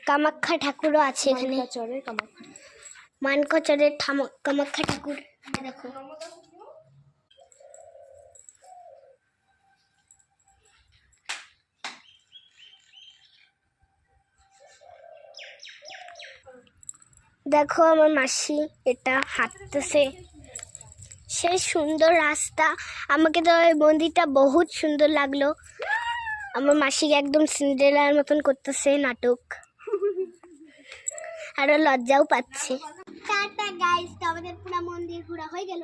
কামাখ্যা ঠাকুরও আছে এখানে। মানকচরের কামাখ্যা ঠাকুর দেখো। দেখো আমার মাসি এটা হাঁটতেছে, সেই সুন্দর রাস্তা। আমাকে তো ওই মন্দিরটা বহুত সুন্দর লাগলো। আমার মাসিকে একদম সিন্ডারেলার মতন করতেছে নাটক, আরো লজ্জাও পাচ্ছে। টাটা গাইস, তো আমাদের পুরো মন্দির ঘোরা হয়ে গেল।